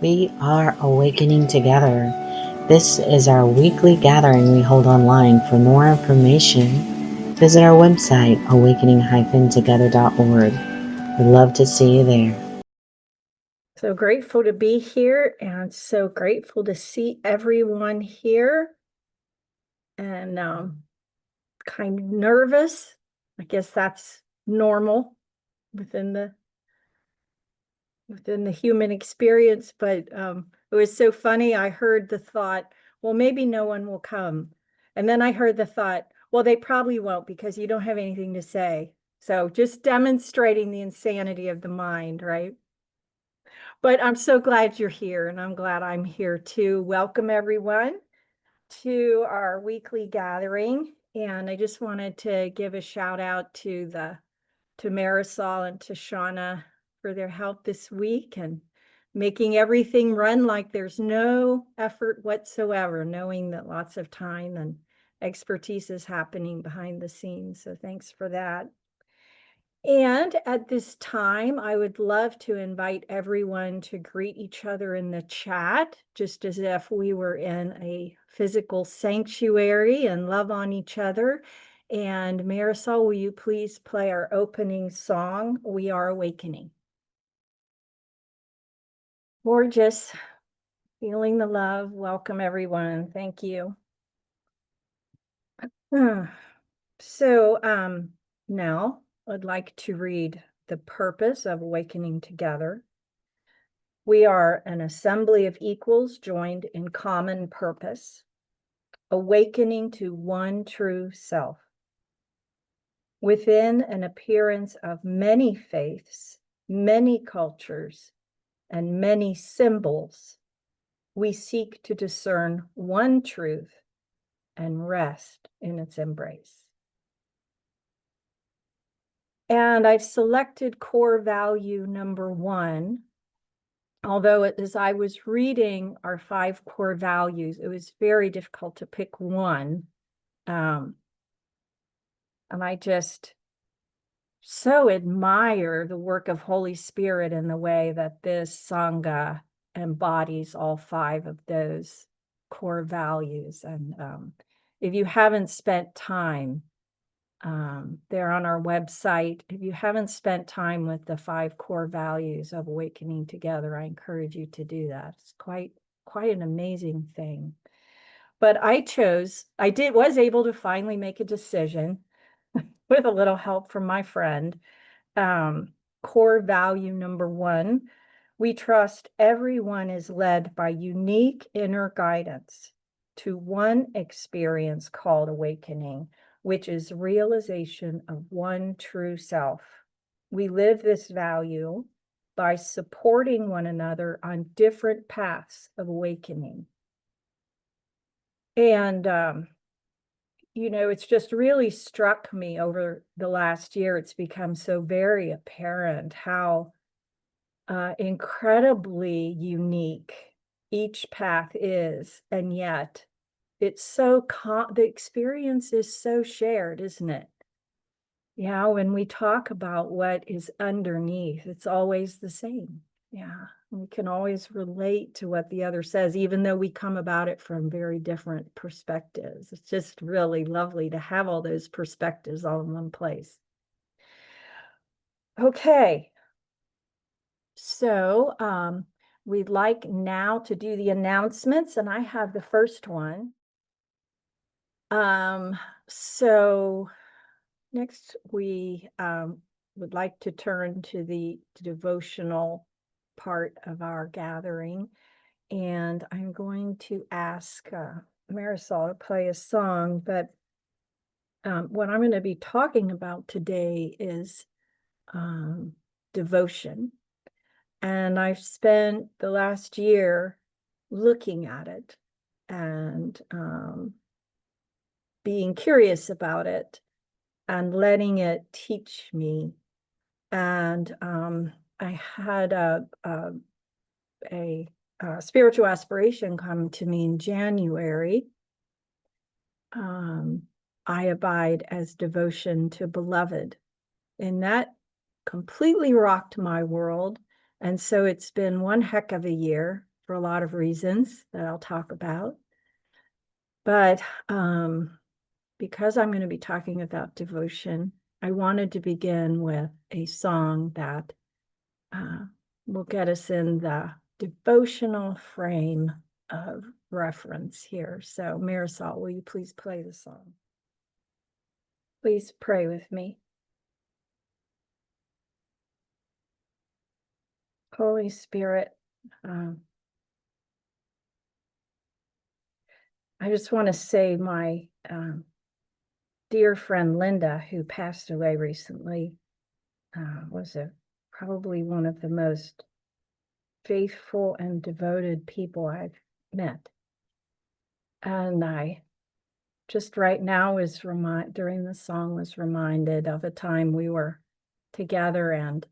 We are awakening together. This is our weekly gathering we hold online. For more information, visit our website, awakening-together.org. We'd love to see you there. So grateful to be here and so grateful to see everyone here and kind of nervous. I guess that's normal within the human experience, but it was so funny. I heard the thought, well, maybe no one will come. And then I heard the thought, well, they probably won't because you don't have anything to say. So just demonstrating the insanity of the mind, right? But I'm so glad you're here, and I'm glad I'm here too. Welcome, everyone, to our weekly gathering. And I just wanted to give a shout out to Marisol and to Shauna for their help this week and making everything run like there's no effort whatsoever, knowing that lots of time and expertise is happening behind the scenes. So thanks for that. And at this time, I would love to invite everyone to greet each other in the chat, just as if we were in a physical sanctuary and love on each other. And Marisol, will you please play our opening song, We Are Awakening? Gorgeous. Feeling the love. Welcome, everyone. Thank you. So now I'd like to read the purpose of awakening together. We are an assembly of equals joined in common purpose, awakening to one true self. Within an appearance of many faiths, many cultures, and many symbols, we seek to discern one truth and rest in its embrace. And I've selected core value number 1. Although as I was reading our 5 core values, it was very difficult to pick one. And I just so admire the work of Holy Spirit in the way that this Sangha embodies all 5 of those core values. And if you haven't spent time, they're on our website. If you haven't spent time with the 5 core values of awakening together, I encourage you to do that. It's quite an amazing thing. But I was able to finally make a decision with a little help from my friend. Core value number 1, we trust everyone is led by unique inner guidance to one experience called awakening, which is realization of one true self. We live this value by supporting one another on different paths of awakening. And, it's just really struck me over the last year. It's become so very apparent how incredibly unique each path is. And yet it's so, the experience is so shared, isn't it? Yeah, when we talk about what is underneath, it's always the same. Yeah, we can always relate to what the other says, even though we come about it from very different perspectives. It's just really lovely to have all those perspectives all in one place. Okay, so we'd like now to do the announcements, and I have the first one. So next we would like to turn to the devotional part of our gathering, and I'm going to ask Marisol to play a song, but what I'm going to be talking about today is devotion. And I've spent the last year looking at it and being curious about it and letting it teach me. And I had a spiritual aspiration come to me in January. I abide as devotion to beloved, and that completely rocked my world. And so it's been one heck of a year. for a lot of reasons that I'll talk about. But because I'm going to be talking about devotion, I wanted to begin with a song that will get us in the devotional frame of reference here. So Marisol, will you please play the song? Please pray with me. Holy Spirit, I just want to say my dear friend Linda, who passed away recently, was probably one of the most faithful and devoted people I've met. And I just right now during the song was reminded of a time we were together and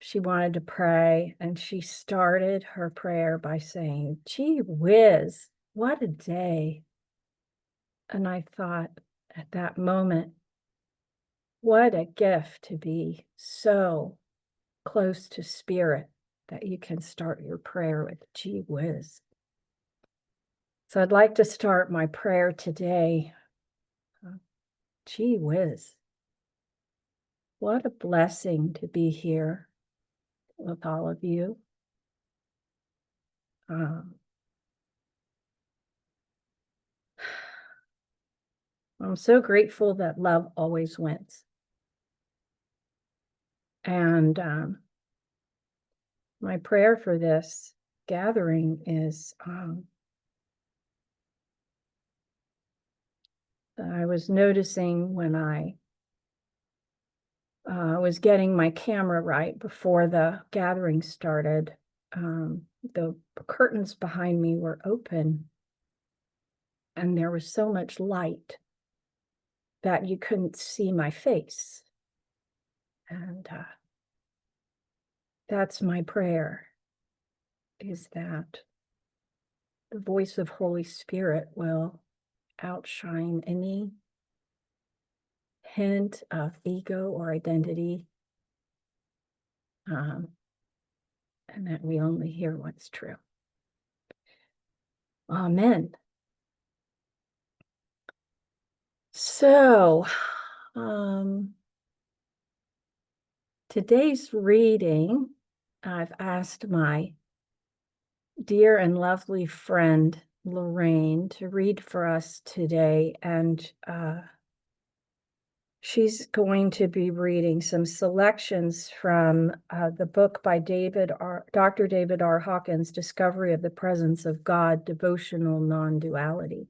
she wanted to pray, and she started her prayer by saying, "Gee whiz, what a day." And I thought at that moment, what a gift to be so close to spirit that you can start your prayer with "gee whiz." So I'd like to start my prayer today. Gee whiz. What a blessing to be here with all of you. I'm so grateful that love always wins. And my prayer for this gathering is I was noticing when I was getting my camera right before the gathering started, the curtains behind me were open and there was so much light that you couldn't see my face. And that's my prayer, is that the voice of Holy Spirit will outshine any hint of ego or identity, and that we only hear what's true. Amen. So, today's reading, I've asked my dear and lovely friend Lorraine to read for us today, and she's going to be reading some selections from the book by Dr. David R. Hawkins, Discovery of the Presence of God, Devotional Nonduality.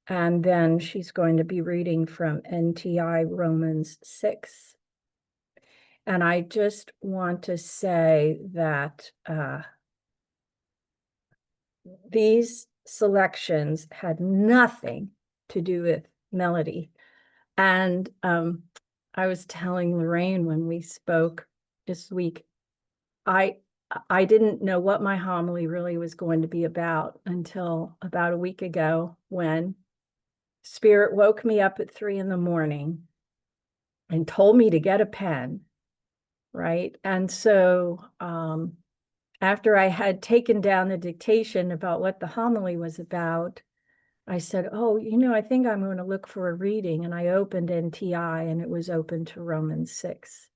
And then she's going to be reading from NTI Romans 6. And I just want to say that these selections had nothing to do with melody. And I was telling Lorraine when we spoke this week, I didn't know what my homily really was going to be about until about a week ago, when Spirit woke me up at 3 a.m. and told me to get a pen, right? And so after I had taken down the dictation about what the homily was about, I said, "Oh, I think I'm going to look for a reading." And I opened NTI and it was open to Romans 6.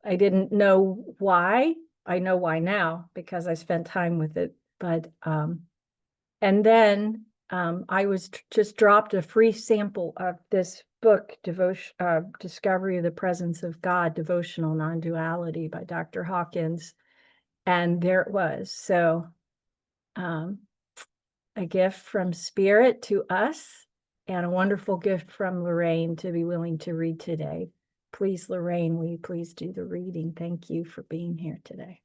I didn't know why. I know why now because I spent time with it. But, and then I was just dropped a free sample of this book, Discovery of the Presence of God, Devotional Nonduality by Dr. Hawkins. And there it was. So a gift from Spirit to us, and a wonderful gift from Lorraine to be willing to read today. Please, Lorraine, will you please do the reading? Thank you for being here today.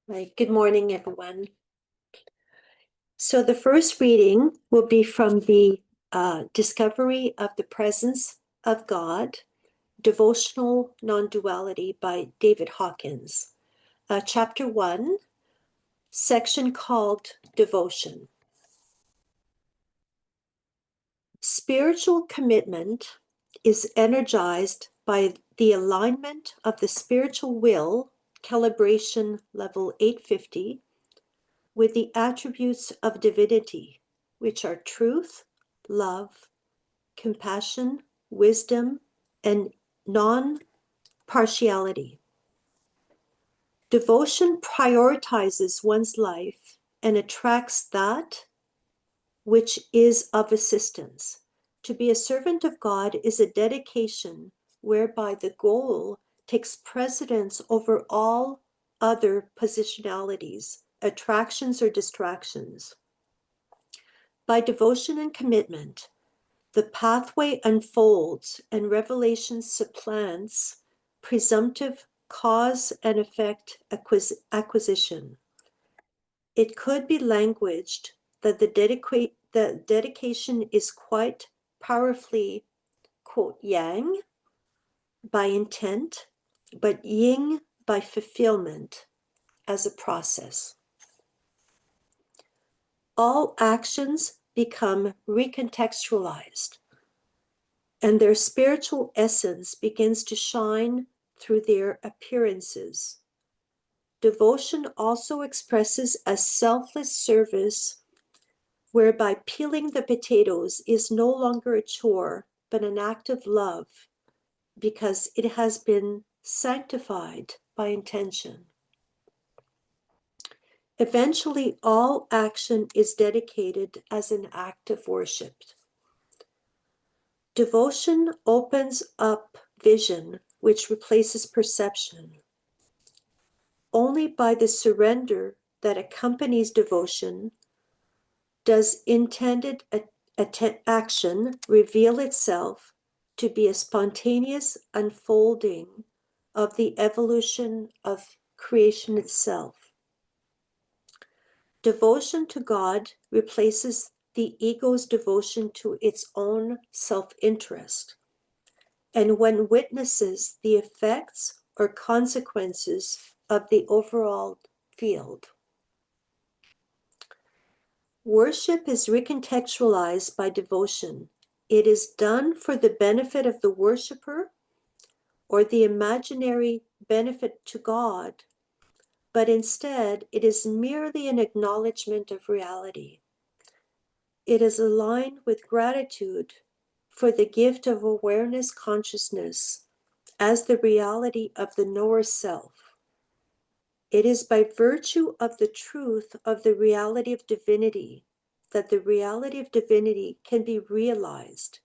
Right. Good morning, everyone. So the first reading will be from the Discovery of the Presence of God, Devotional Nonduality by David Hawkins. Chapter 1, section called Devotion. Spiritual commitment is energized by the alignment of the spiritual will calibration level 850 with the attributes of divinity, which are truth, love, compassion, wisdom, and non-partiality. Devotion prioritizes one's life and attracts that which is of assistance. To be a servant of God is a dedication whereby the goal takes precedence over all other positionalities, attractions, or distractions. By devotion and commitment, the pathway unfolds and revelation supplants presumptive cause and effect acquisition. It could be languaged that the dedication is quite powerfully, quote, yang by intent, but yin by fulfillment as a process. All actions become recontextualized, and their spiritual essence begins to shine through their appearances. Devotion also expresses a selfless service whereby peeling the potatoes is no longer a chore, but an act of love, because it has been sanctified by intention. Eventually, all action is dedicated as an act of worship. Devotion opens up vision, which replaces perception. Only by the surrender that accompanies devotion does intended action reveal itself to be a spontaneous unfolding of the evolution of creation itself. Devotion to God replaces the ego's devotion to its own self-interest, and one witnesses the effects or consequences of the overall field. Worship is recontextualized by devotion. It is done for the benefit of the worshiper or the imaginary benefit to God, but instead it is merely an acknowledgement of reality. It is aligned with gratitude for the gift of awareness consciousness as the reality of the knower self. It is by virtue of the truth of the reality of divinity that the reality of divinity can be realized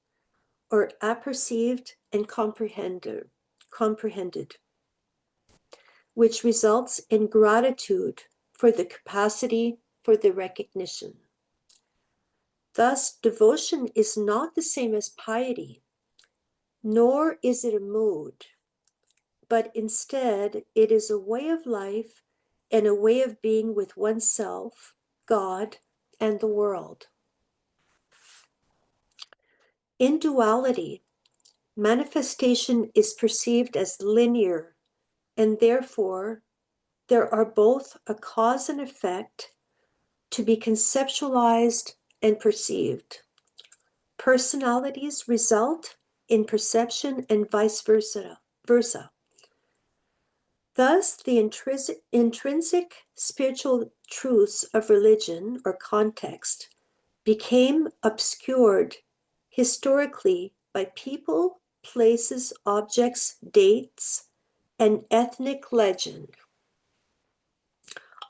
or apperceived and comprehended, which results in gratitude for the capacity for the recognition. Thus, devotion is not the same as piety, nor is it a mood, but instead it is a way of life and a way of being with oneself, God, and the world. In duality, manifestation is perceived as linear, and therefore there are both a cause and effect to be conceptualized and perceived. Personalities result in perception and vice versa. Thus, the intrinsic spiritual truths of religion or context became obscured historically by people, places, objects, dates, and ethnic legend.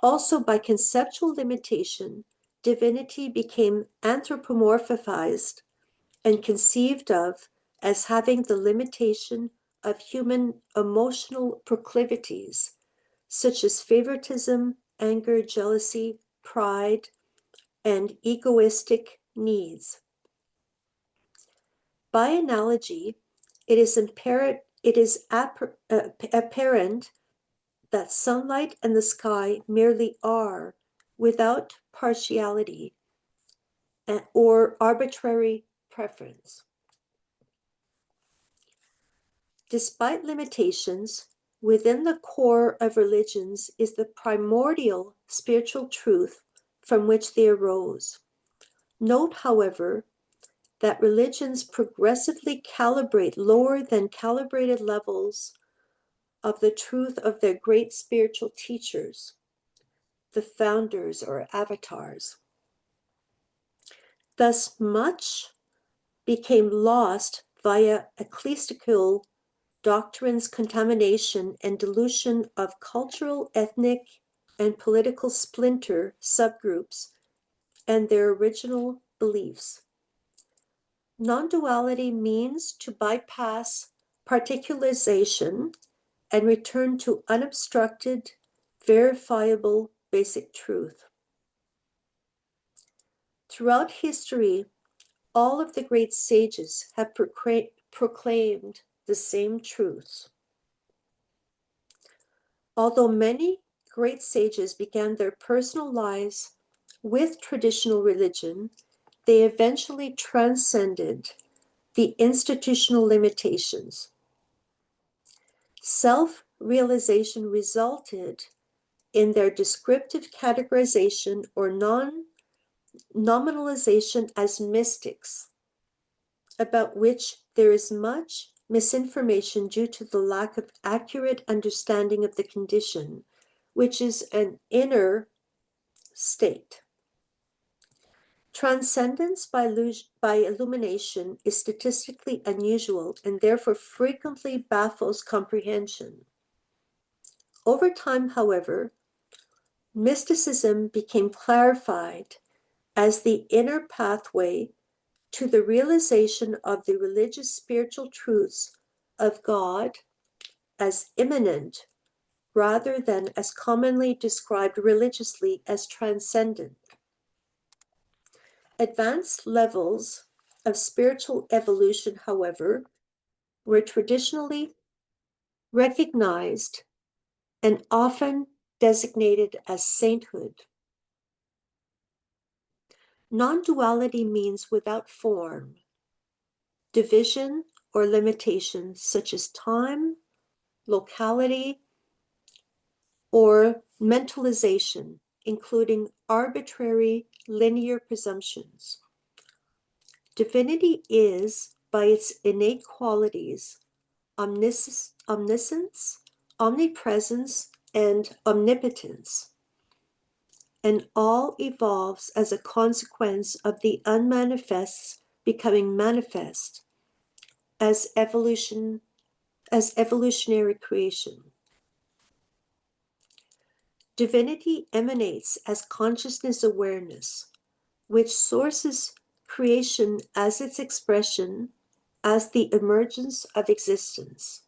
Also, by conceptual limitation, divinity became anthropomorphized and conceived of as having the limitation of human emotional proclivities, such as favoritism, anger, jealousy, pride, and egoistic needs. By analogy, it is apparent that sunlight and the sky merely are, without partiality or arbitrary preference. Despite limitations, within the core of religions is the primordial spiritual truth from which they arose. Note, however, that religions progressively calibrate lower than calibrated levels of the truth of their great spiritual teachers, the founders or avatars. Thus much became lost via ecclesiastical doctrines, contamination, and dilution of cultural, ethnic, and political splinter subgroups and their original beliefs. Non-duality means to bypass particularization and return to unobstructed, verifiable basic truth. Throughout history, all of the great sages have proclaimed the same truths. Although many great sages began their personal lives with traditional religion, they eventually transcended the institutional limitations. Self-realization resulted in their descriptive categorization or nominalization as mystics, about which there is much misinformation due to the lack of accurate understanding of the condition, which is an inner state. Transcendence by illumination is statistically unusual and therefore frequently baffles comprehension. Over time, however, mysticism became clarified as the inner pathway to the realization of the religious spiritual truths of God as immanent rather than as commonly described religiously as transcendent. Advanced levels of spiritual evolution, however, were traditionally recognized and often designated as sainthood. Non-duality means without form, division, or limitation such as time, locality, or mentalization, including arbitrary linear presumptions. Divinity is, by its innate qualities, omniscience, omnipresence, and omnipotence, and all evolves as a consequence of the unmanifests becoming manifest as evolutionary creation. Divinity emanates as consciousness awareness, which sources creation as its expression, as the emergence of existence.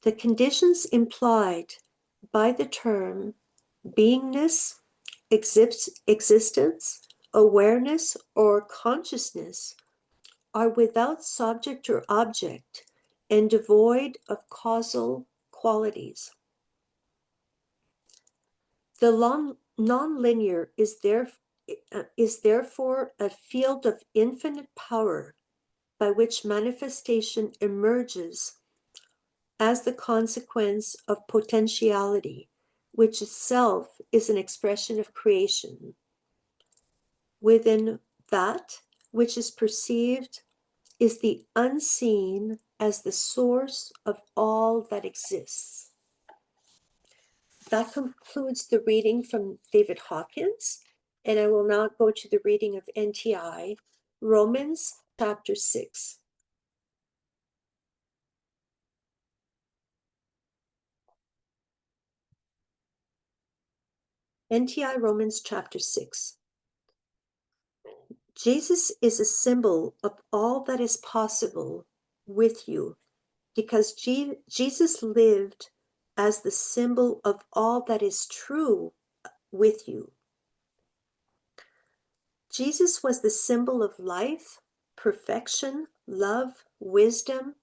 The conditions implied by the term beingness, existence, awareness, or consciousness are without subject or object and devoid of causal qualities. The nonlinear is therefore a field of infinite power by which manifestation emerges as the consequence of potentiality, which itself is an expression of creation. Within that which is perceived is the unseen as the source of all that exists. That concludes the reading from David Hawkins, and I will now go to the reading of NTI, Romans chapter 6. NTI Romans chapter 6. Jesus is a symbol of all that is possible with you, because Jesus lived as the symbol of all that is true with you. Jesus was the symbol of life, perfection, love, wisdom,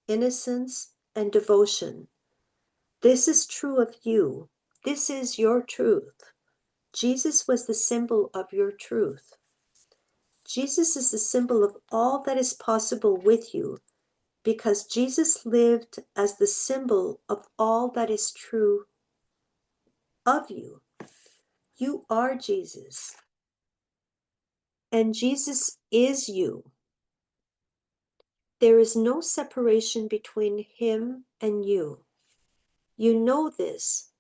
innocence, and devotion. This is true of you. This is your truth. Jesus was the symbol of your truth. Jesus is the symbol of all that is possible with you, because Jesus lived as the symbol of all that is true of you. You are Jesus, and Jesus is you. There is no separation between him and you. You know this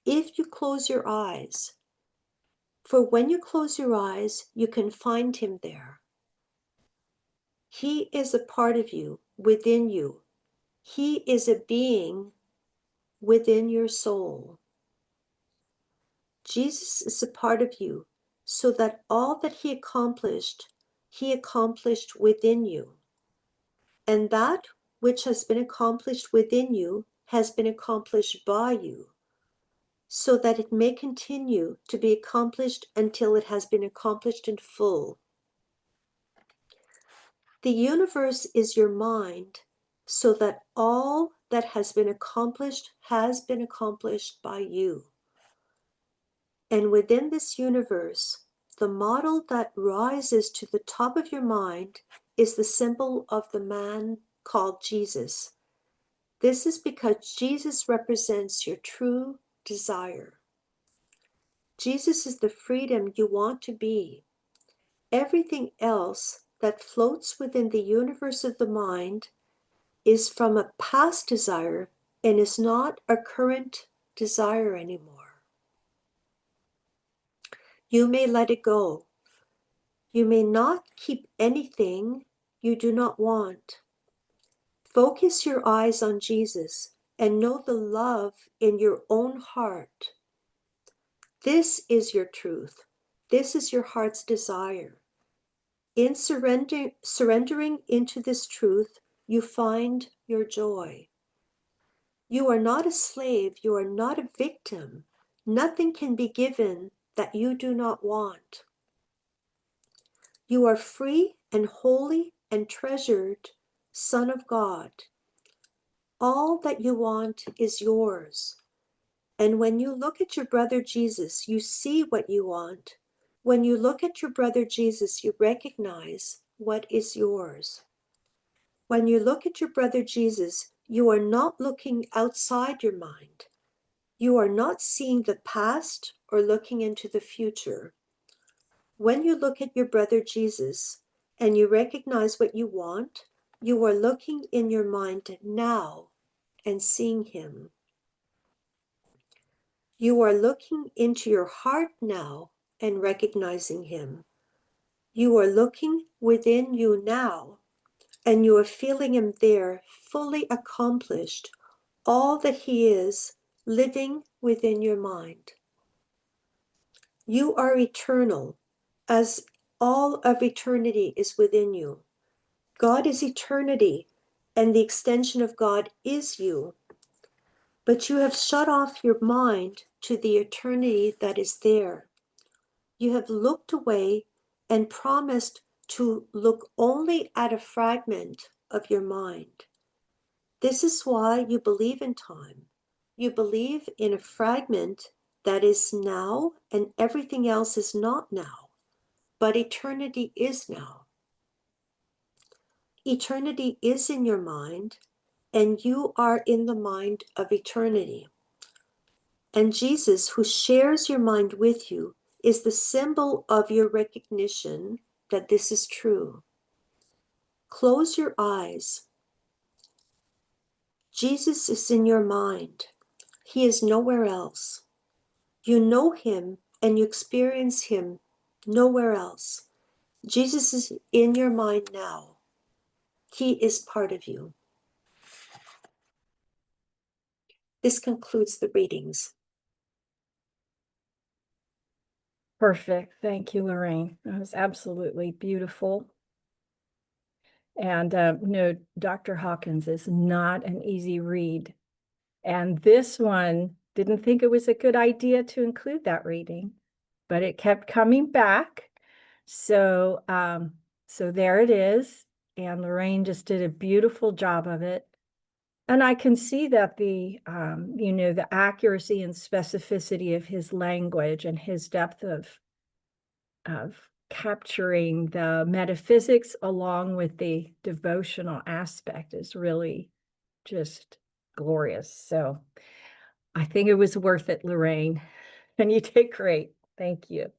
if you close your eyes. For when you close your eyes, you can find him there. He is a part of you, within you. He is a being within your soul. Jesus is a part of you, so that all that he accomplished within you. And that which has been accomplished within you has been accomplished by you, so that it may continue to be accomplished until it has been accomplished in full. The universe is your mind, so that all that has been accomplished by you. And within this universe, the model that rises to the top of your mind is the symbol of the man called Jesus. This is because Jesus represents your true desire. Jesus is the freedom you want to be. Everything else that floats within the universe of the mind is from a past desire and is not a current desire anymore. You may let it go. You may not keep anything you do not want. Focus your eyes on Jesus and know the love in your own heart. This is your truth. This is your heart's desire. In surrendering into this truth, you find your joy. You are not a slave. You are not a victim. Nothing can be given that you do not want. You are free and holy and treasured Son of God. All that you want is yours. And when you look at your brother Jesus, you see what you want. When you look at your brother Jesus, you recognize what is yours. When you look at your brother Jesus, you are not looking outside your mind. You are not seeing the past or looking into the future. When you look at your brother Jesus and you recognize what you want, you are looking in your mind now and seeing him. You are looking into your heart now and recognizing him. You are looking within you now and you are feeling him there, fully accomplished, all that he is living within your mind. You are eternal, as all of eternity is within you. God is eternity, and the extension of God is you. But you have shut off your mind to the eternity that is there. You have looked away and promised to look only at a fragment of your mind. This is why you believe in time. You believe in a fragment that is now, and everything else is not now, but eternity is now. Eternity is in your mind, and you are in the mind of eternity. And Jesus, who shares your mind with you, is the symbol of your recognition that this is true. Close your eyes. Jesus is in your mind. He is nowhere else. You know him and you experience him nowhere else. Jesus is in your mind now. He is part of you. This concludes the readings. Perfect. Thank you, Lorraine. That was absolutely beautiful. And no, Dr. Hawkins is not an easy read. And this one didn't think it was a good idea to include that reading, but it kept coming back. So, so there it is. And Lorraine just did a beautiful job of it. And I can see that the, the accuracy and specificity of his language and his depth of capturing the metaphysics along with the devotional aspect is really just glorious. So I think it was worth it, Lorraine. And you did great. Thank you.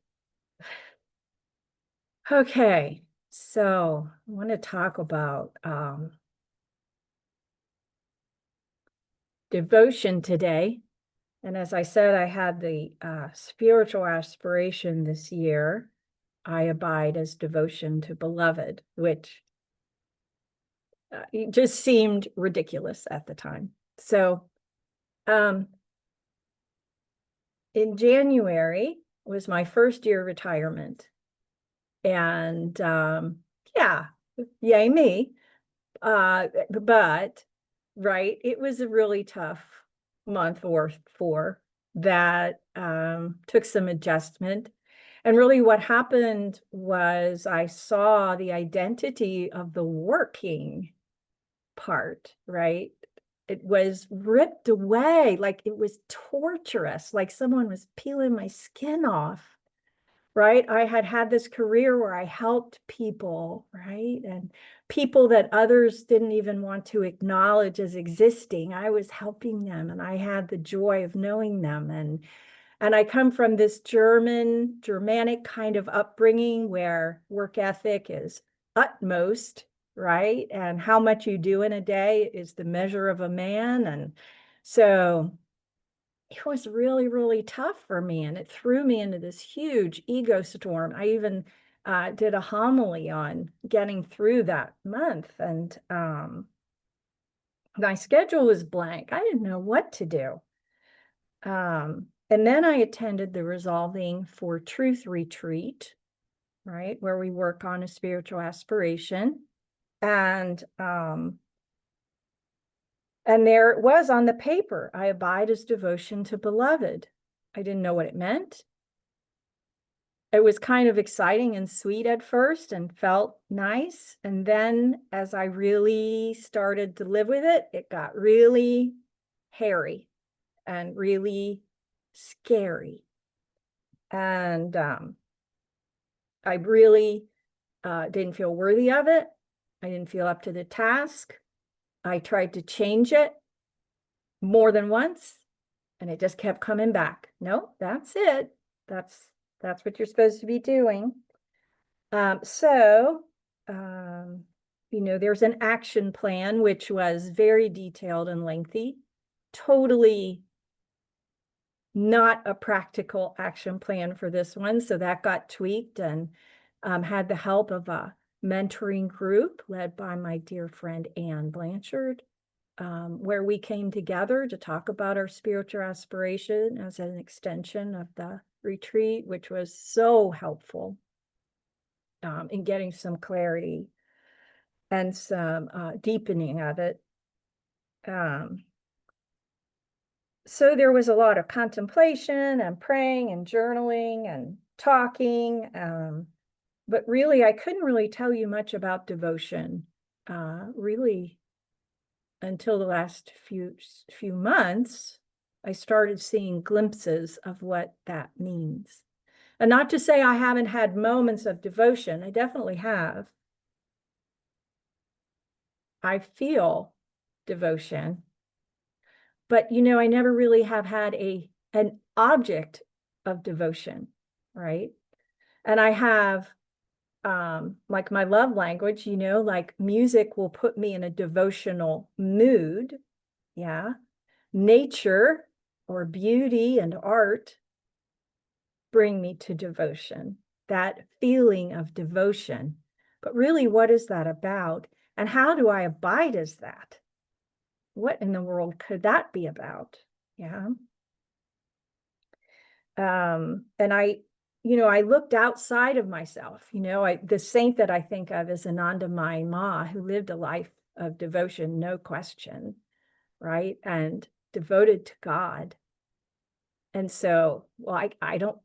Okay, so I want to talk about devotion today. And as I said, I had the spiritual aspiration this year. I abide as devotion to beloved, which it just seemed ridiculous at the time. So in January was my first year of retirement. And yeah, yay me. But right, it was a really tough month or four that took some adjustment. And really what happened was I saw the identity of the working part, right? It was ripped away, like it was torturous, like someone was peeling my skin off, right? I had had this career where I helped people, right? And people that others didn't even want to acknowledge as existing. I was helping them, and I had the joy of knowing them. And I come from this Germanic kind of upbringing where work ethic is utmost, right? And how much you do in a day is the measure of a man. And so it was really, really tough for me. And it threw me into this huge ego storm. I even did a homily on getting through that month. And my schedule was blank. I didn't know what to do. And then I attended the Resolving for Truth retreat, right, where we work on a spiritual aspiration. And there it was on the paper, I abide as devotion to beloved. I didn't know what it meant. It was kind of exciting and sweet at first and felt nice. And then as I really started to live with it, it got really hairy and really scary. And I really didn't feel worthy of it. I didn't feel up to the task. I tried to change it more than once, and it just kept coming back. No, that's it. That's what you're supposed to be doing. There's an action plan, which was very detailed and lengthy, totally not a practical action plan for this one. So that got tweaked and had the help of a mentoring group led by my dear friend Anne Blanchard, where we came together to talk about our spiritual aspiration as an extension of the retreat, which was so helpful in getting some clarity and some deepening of it. So there was a lot of contemplation and praying and journaling and talking, but really I couldn't really tell you much about devotion really until the last few months. I started seeing glimpses of what that means. And not to say I haven't had moments of devotion. I definitely have. I feel devotion. But, I never really have had an object of devotion, right? And I have, like my love language, like music will put me in a devotional mood. Yeah. Nature or beauty and art bring me to devotion, that feeling of devotion. But really, what is that about? And how do I abide as that? What in the world could that be about? Yeah. And I looked outside of myself. The saint that I think of is Anandamayi Ma, who lived a life of devotion, no question, right? And devoted to God. And so, well, I don't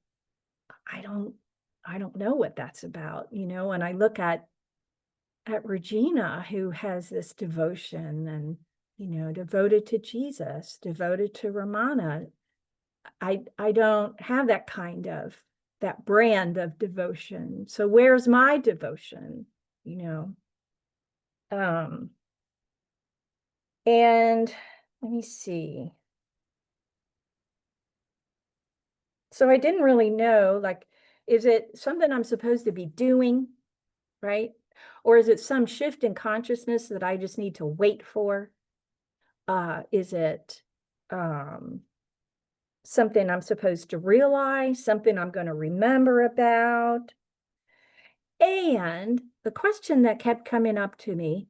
know what that's about, and I look at Regina, who has this devotion and, devoted to Jesus, devoted to Ramana. I don't have that brand of devotion. So where's my devotion, and let me see. So I didn't really know, like, is it something I'm supposed to be doing, right? Or is it some shift in consciousness that I just need to wait for? Is it something I'm supposed to realize, something I'm going to remember about. And the question that kept coming up to me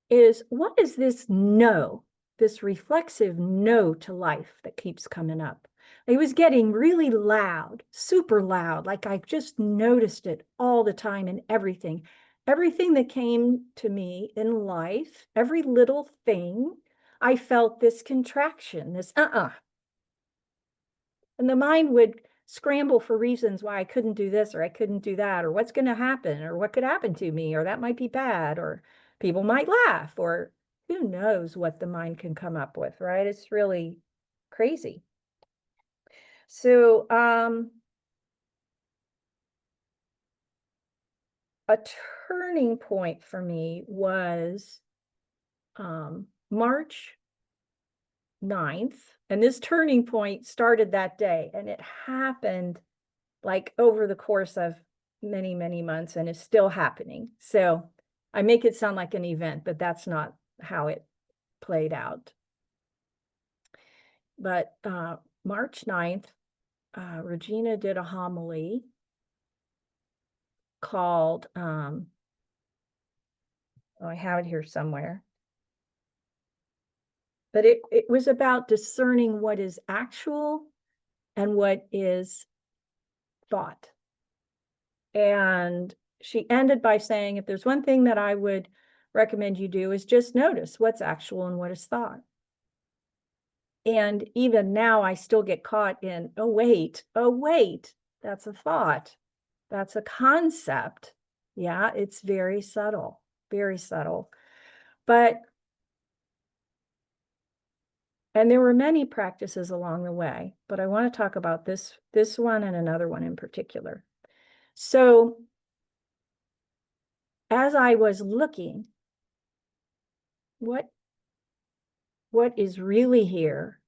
is, what is this no, this reflexive no to life that keeps coming up? It was getting really loud, super loud, like I just noticed it all the time in everything. Everything that came to me in life, every little thing, I felt this contraction, this And the mind would scramble for reasons why I couldn't do this or I couldn't do that, or what's going to happen, or what could happen to me, or that might be bad, or people might laugh, or who knows what the mind can come up with, right? It's really crazy. So, a turning point for me was March 9th. And this turning point started that day, and it happened like over the course of many, many months, and is still happening. So I make it sound like an event, but that's not how it played out. But March 9th, Regina did a homily called, oh, I have it here somewhere. But it was about discerning what is actual and what is thought. And she ended by saying, if there's one thing that I would recommend you do is just notice what's actual and what is thought. And even now I still get caught in, oh, wait, that's a thought. That's a concept. Yeah, it's very subtle, very subtle. And there were many practices along the way, but I want to talk about this one and another one in particular. So as I was looking, what is really here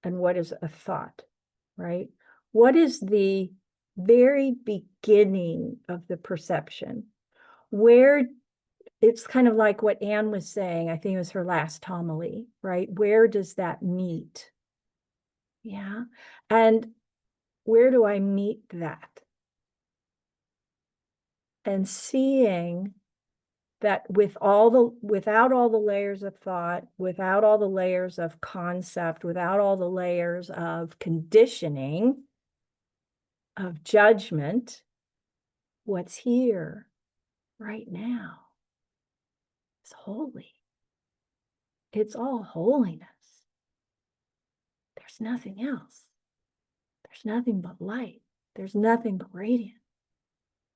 and what is a thought, right? What is the very beginning of the perception? Where it's kind of like what Anne was saying, I think it was her last homily, right? Where does that meet? Yeah. And where do I meet that? And seeing that without all the layers of thought, without all the layers of concept, without all the layers of conditioning, of judgment, what's here right now is holy. It's all holiness. There's nothing else. There's nothing but light. There's nothing but radiance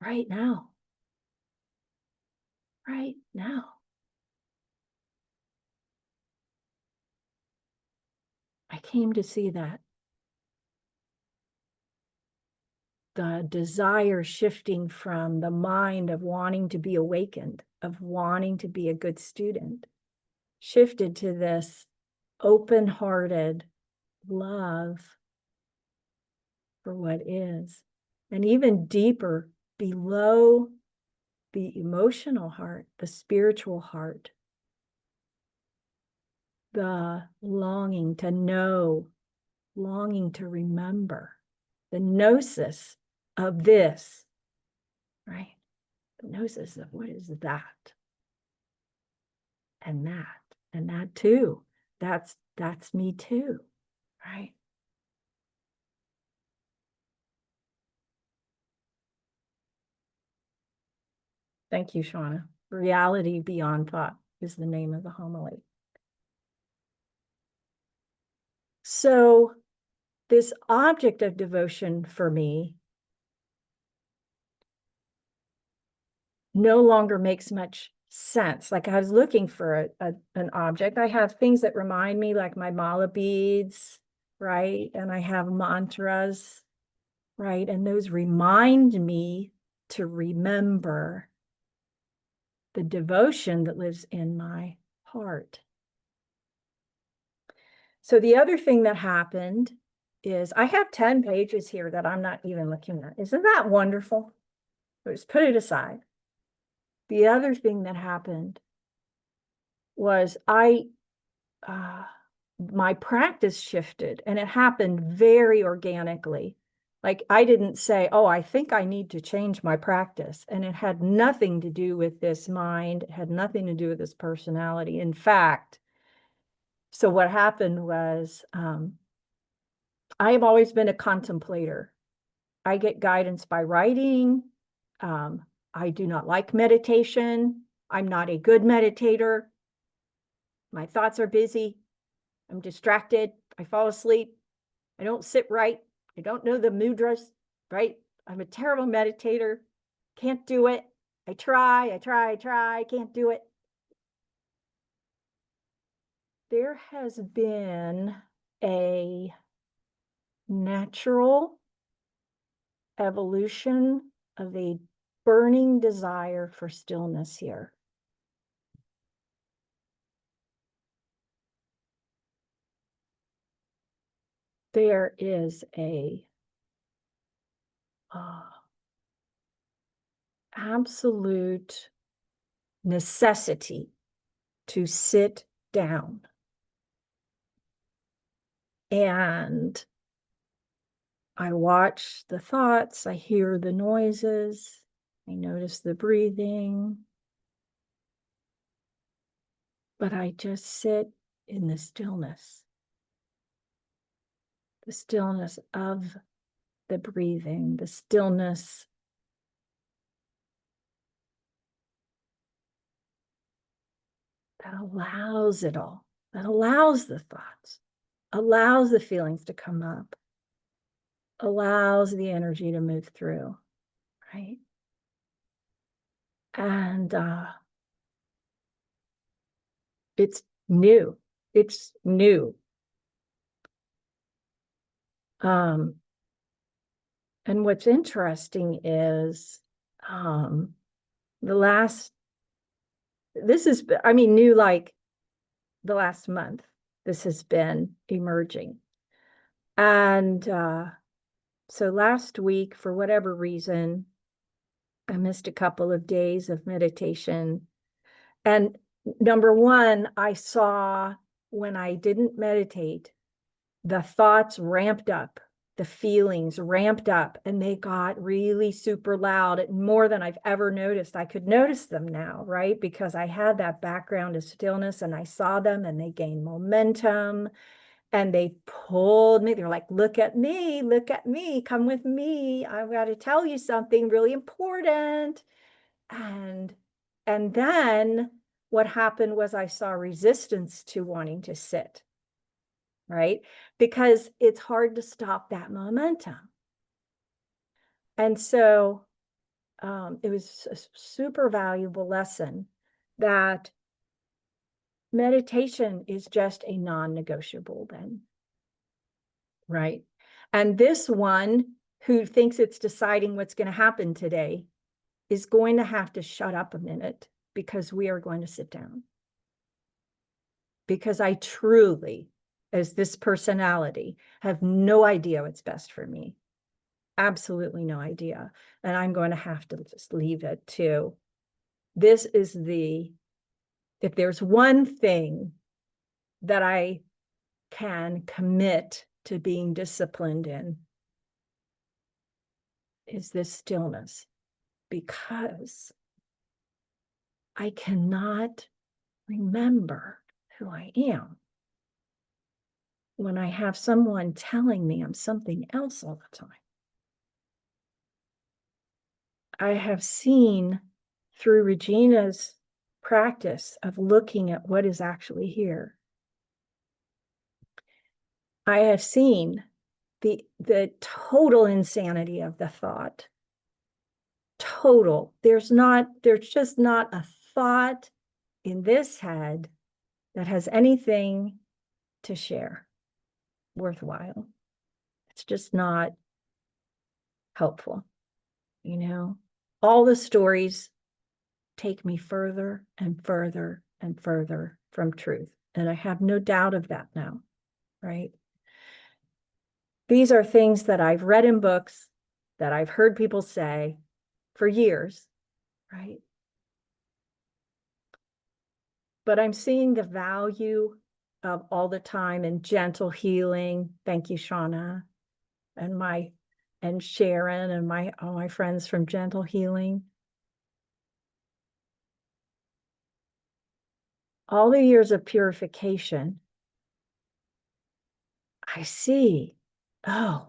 right now. Right now. I came to see that the desire shifting from the mind of wanting to be awakened, of wanting to be a good student, shifted to this open-hearted love for what is, and even deeper below the emotional heart, the spiritual heart, the longing to know, longing to remember, the gnosis of this, right? The gnosis of what is that? And that too. That's me too, right? Thank you, Shauna. Reality Beyond Thought is the name of the homily. So this object of devotion for me no longer makes much sense. Like I was looking for an object. I have things that remind me, like my mala beads, right? And I have mantras, right? And those remind me to remember the devotion that lives in my heart. So the other thing that happened is I have 10 pages here that I'm not even looking at. Isn't that wonderful? Just put it aside. The other thing that happened was I my practice shifted, and it happened very organically. Like, I didn't say, oh, I think I need to change my practice. And it had nothing to do with this mind. It had nothing to do with this personality. In fact, so what happened was, I have always been a contemplator. I get guidance by writing. I do not like meditation. I'm not a good meditator. My thoughts are busy. I'm distracted. I fall asleep. I don't sit right. I don't know the mudras, right? I'm a terrible meditator. Can't do it. I try. Can't do it. There has been a natural evolution of a burning desire for stillness here. There is a absolute necessity to sit down. And I watch the thoughts, I hear the noises, I notice the breathing, but I just sit in the stillness of the breathing, the stillness that allows it all, that allows the thoughts, allows the feelings to come up, allows the energy to move through, right? And it's new. It's new. And what's interesting is this is, I mean, new like the last month, this has been emerging. And so last week, for whatever reason, I missed a couple of days of meditation. And number one, I saw when I didn't meditate, the thoughts ramped up, the feelings ramped up, and they got really super loud, more than I've ever noticed. I could notice them now, right? Because I had that background of stillness and I saw them and they gained momentum and they pulled me. They're like, look at me, come with me. I've got to tell you something really important. And then what happened was I saw resistance to wanting to sit, right? Because it's hard to stop that momentum. And so it was a super valuable lesson that meditation is just a non-negotiable then, right? And this one who thinks it's deciding what's going to happen today is going to have to shut up a minute, because we are going to sit down. Because I truly, as this personality, have no idea what's best for me. Absolutely no idea. And I'm going to have to just leave it to, this is if there's one thing that I can commit to being disciplined in, is this stillness. Because I cannot remember who I am when I have someone telling me I'm something else all the time. I have seen through Regina's practice of looking at what is actually here, I have seen the total insanity of the thought. Total. There's just not a thought in this head that has anything to share worthwhile. It's just not helpful. You know, all the stories take me further and further and further from truth. And I have no doubt of that now, right? These are things that I've read in books, that I've heard people say for years, right? But I'm seeing the value of all the time and gentle healing. Thank you, Shauna, and Sharon and all my friends from Gentle Healing. All the years of purification, I see, oh,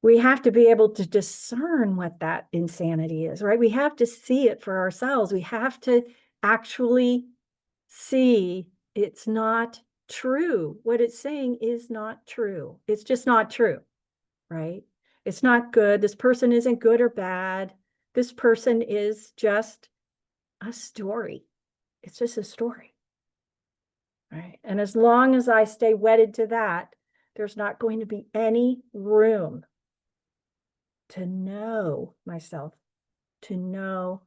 we have to be able to discern what that insanity is, right? We have to see it for ourselves. We have to actually see it's not true. What it's saying is not true. It's just not true, right? It's not good. This person isn't good or bad. This person is just a story. It's just a story, right? And as long as I stay wedded to that, there's not going to be any room to know myself, to know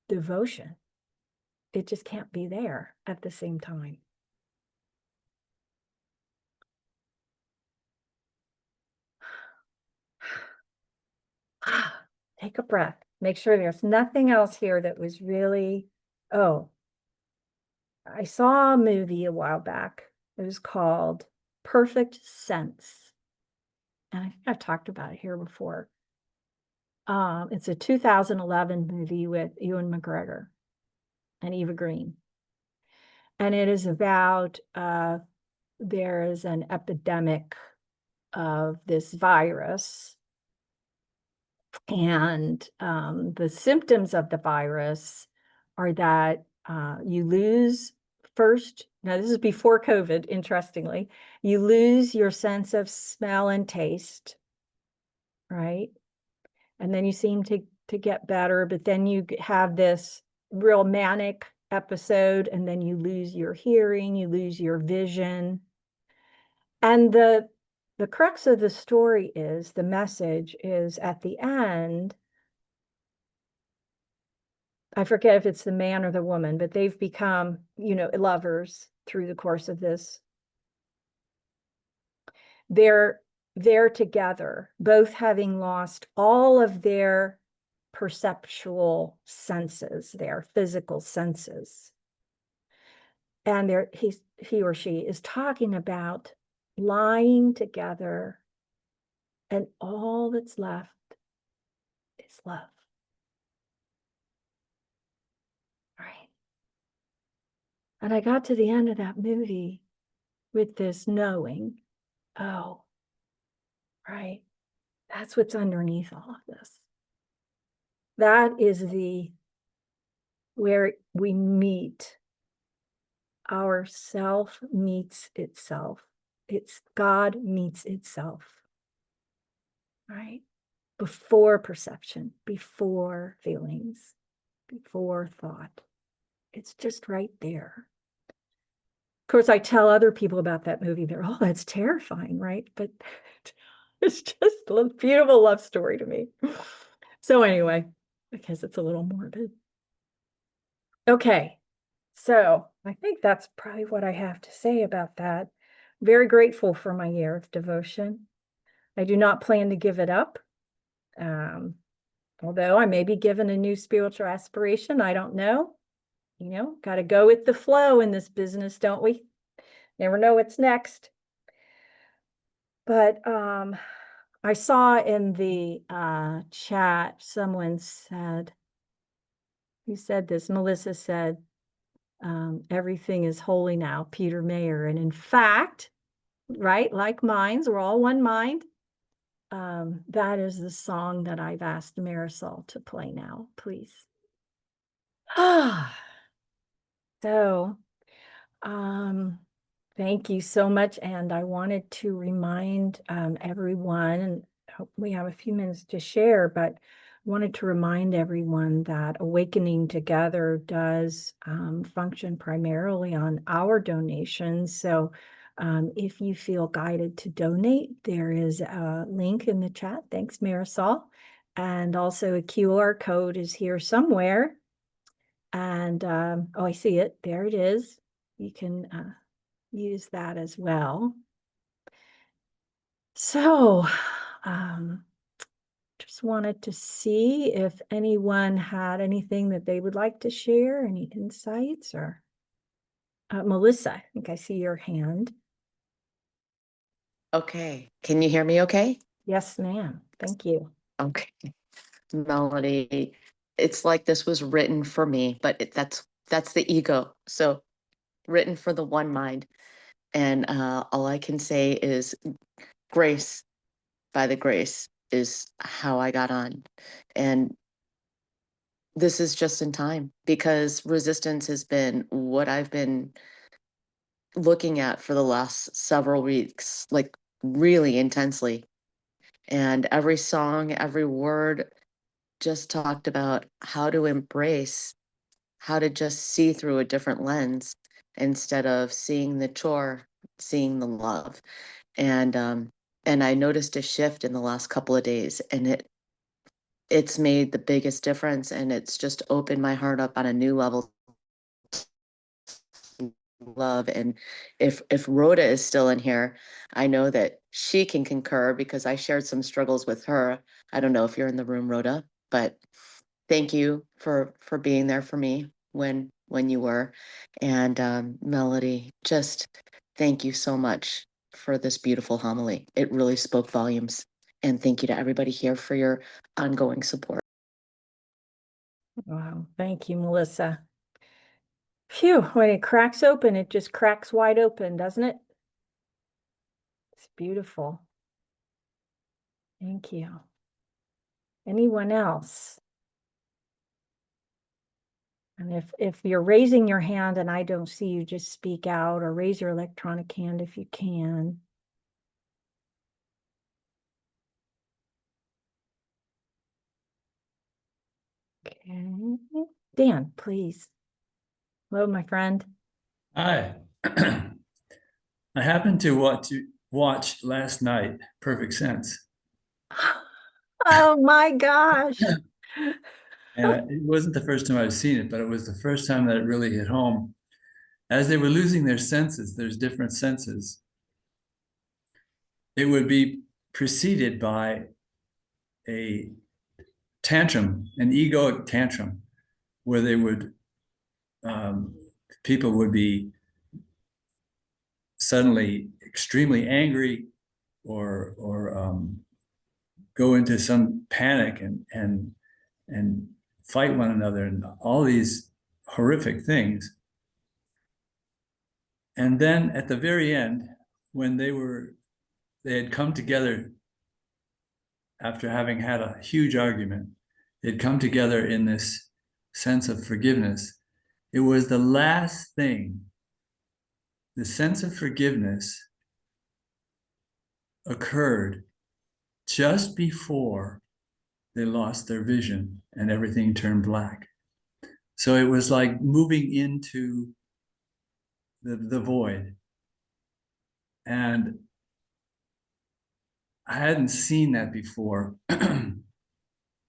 devotion. It just can't be there at the same time. Take a breath. Make sure there's nothing else here that was really, oh, I saw a movie a while back. It was called Perfect Sense. And I think I've talked about it here before. It's a 2011 movie with Ewan McGregor and Eva Green. And it is about, there is an epidemic of this virus. And the symptoms of the virus are that you lose first, now this is before COVID, interestingly, you lose your sense of smell and taste, right? And then you seem to get better, but then you have this real manic episode, and then you lose your hearing, you lose your vision. And the crux of the story is, the message is at the end, I forget if it's the man or the woman, but they've become, lovers through the course of this. They're together, both having lost all of their perceptual senses, their physical senses. And he or she is talking about lying together, and all that's left is love. Right. And I got to the end of that movie with this knowing, oh, right, that's what's underneath all of this. That is where we meet. Our self meets itself. It's God meets itself, right? Before perception, before feelings, before thought. It's just right there. Of course, I tell other people about that movie. They're, oh, that's terrifying, right? But it's just a beautiful love story to me. So anyway, because it's a little morbid. Okay, so I think that's probably what I have to say about that. Very grateful for my year of devotion. I do not plan to give it up. Although I may be given a new spiritual aspiration, I don't know. Got to go with the flow in this business, don't we? Never know what's next. But I saw in the chat, someone said, who said this? Melissa said, everything is holy now, Peter Mayer. And in fact, right, like minds, we're all one mind. That is the song that I've asked Marisol to play now, please. So, thank you so much. And I wanted to remind everyone, and we have a few minutes to share, but wanted to remind everyone that Awakening Together does function primarily on our donations. So if you feel guided to donate, there is a link in the chat. Thanks, Marisol. And also a QR code is here somewhere. And oh, I see it. There it is. You can use that as well. So just wanted to see if anyone had anything that they would like to share, any insights or Melissa, I think I see your hand. Okay. Can you hear me okay? Yes, ma'am. Thank you. Okay. Melody, it's like this was written for me, but that's the ego. So written for the one mind. And all I can say is grace by the grace is how I got on. And this is just in time because resistance has been what I've been looking at for the last several weeks, like really intensely. And every song, every word just talked about how to embrace, how to just see through a different lens instead of seeing the chore, seeing the love. And I noticed a shift in the last couple of days, and it's made the biggest difference, and it's just opened my heart up on a new level to love. And if Rhoda is still in here, I know that she can concur because I shared some struggles with her. I don't know if you're in the room, Rhoda, but thank you for being there for me when you were. And Melody, just thank you so much for this beautiful homily. It really spoke volumes. And thank you to everybody here for your ongoing support. Wow. Thank you, Melissa. Phew, when it cracks open, it just cracks wide open, doesn't it? It's beautiful. Thank you. Anyone else? And if you're raising your hand and I don't see you, just speak out or raise your electronic hand if you can. Okay. Dan, please. Hello, my friend. Hi. I happened to watch last night Perfect Sense. Oh my gosh. And it wasn't the first time I've seen it, but it was the first time that it really hit home. As they were losing their senses, there's different senses. It would be preceded by a tantrum, an egoic tantrum, where they would, people would be suddenly extremely angry or go into some panic and fight one another and all these horrific things. And then at the very end, when they had come together after having had a huge argument, they'd come together in this sense of forgiveness. It was the last thing. The sense of forgiveness occurred just before they lost their vision and everything turned black. So it was like moving into the void. And I hadn't seen that before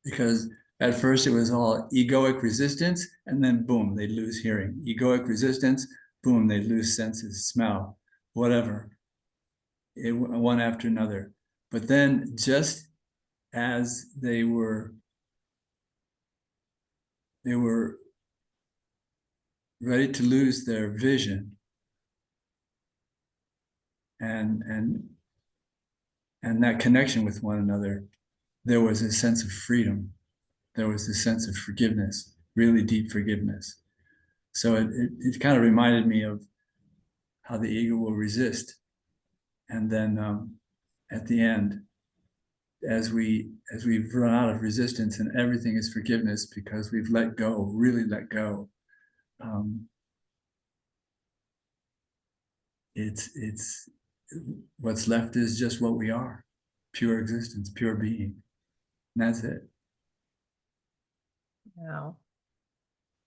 because at first it was all egoic resistance, and then boom, they'd lose hearing. Egoic resistance, boom, they'd lose senses, smell, whatever, one after another. But then just as they were ready to lose their vision and that connection with one another, there was a sense of freedom. There was a sense of forgiveness, really deep forgiveness. So it kind of reminded me of how the ego will resist. And then at the end, as we've run out of resistance and everything is forgiveness because we've let go, really let go, it's what's left is just what we are, pure existence, pure being. And that's it. Wow.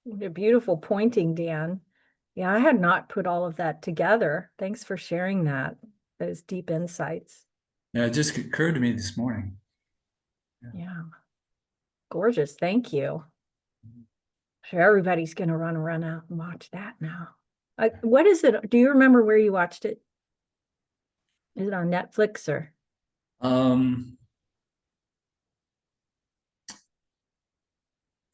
What a beautiful pointing, Dan. Yeah, I had not put all of that together. Thanks for sharing that, those deep insights. Yeah, it just occurred to me this morning. Yeah. Gorgeous. Thank you. Sure, everybody's going to run out and watch that now. What is it? Do you remember where you watched it? Is it on Netflix or?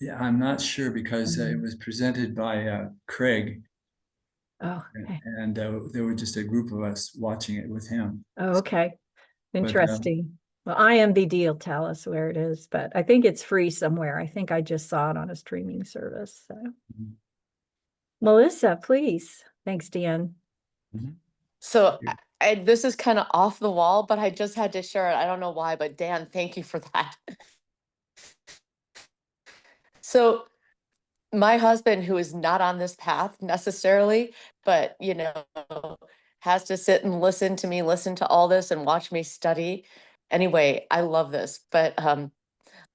Yeah, I'm not sure because it was presented by Craig. Oh, okay. And there were just a group of us watching it with him. Oh, okay. But, Interesting. Well, IMBD will tell us where it is, but I think it's free somewhere. I think I just saw it on a streaming service. So, Melissa, please. Thanks, Dan. So this is kind of off the wall, but I just had to share it. I don't know why, but Dan, thank you for that. So my husband, who is not on this path necessarily, but has to sit and listen to me, listen to all this and watch me study. Anyway, I love this. But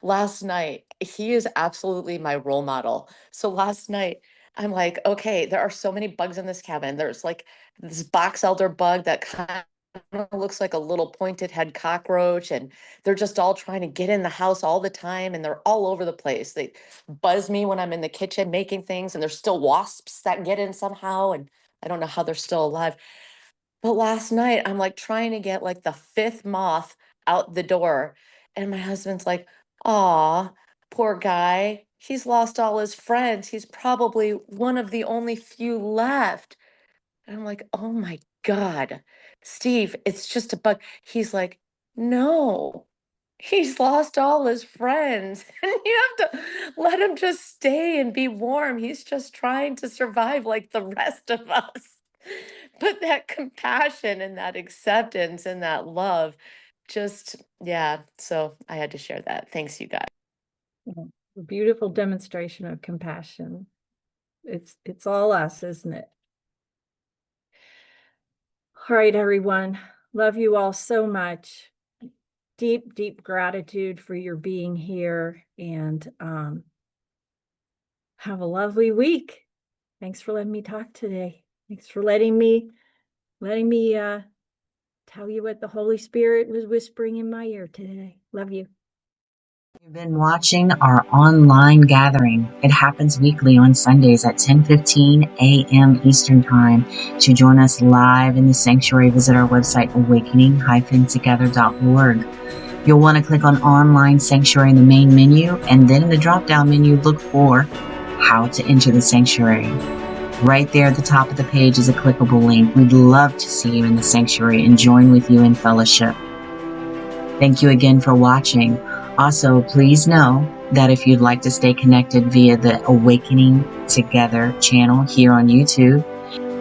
last night, he is absolutely my role model. So last night, I'm like, okay, there are so many bugs in this cabin. There's like this box elder bug that kind of looks like a little pointed head cockroach, and they're just all trying to get in the house all the time, and they're all over the place. They buzz me when I'm in the kitchen making things, and there's still wasps that get in somehow, and I don't know how they're still alive. But last night, I'm like trying to get like the fifth moth out the door, and my husband's like, "Aw, poor guy. He's lost all his friends. He's probably one of the only few left." And I'm like, "Oh my God, Steve, it's just a bug." He's like, "No, he's lost all his friends." And you have to let him just stay and be warm. He's just trying to survive like the rest of us. But that compassion and that acceptance and that love, just, yeah. So I had to share that. Thanks, you guys. A beautiful demonstration of compassion. It's all us, isn't it? All right, everyone. Love you all so much. Deep, deep gratitude for your being here, and have a lovely week. Thanks for letting me talk today. Thanks for letting me tell you what the Holy Spirit was whispering in my ear today. Love you. You've been watching our online gathering. It happens weekly on Sundays at 10:15 a.m. Eastern Time. To join us live in the sanctuary, visit our website, awakening-together.org. You'll want to click on Online Sanctuary in the main menu, and then in the drop-down menu, look for How to Enter the Sanctuary. Right there at the top of the page is a clickable link. We'd love to see you in the sanctuary and join with you in fellowship. Thank you again for watching. Also, please know that if you'd like to stay connected via the Awakening Together channel here on YouTube,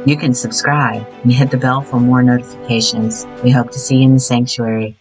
you can subscribe and hit the bell for more notifications. We hope to see you in the sanctuary.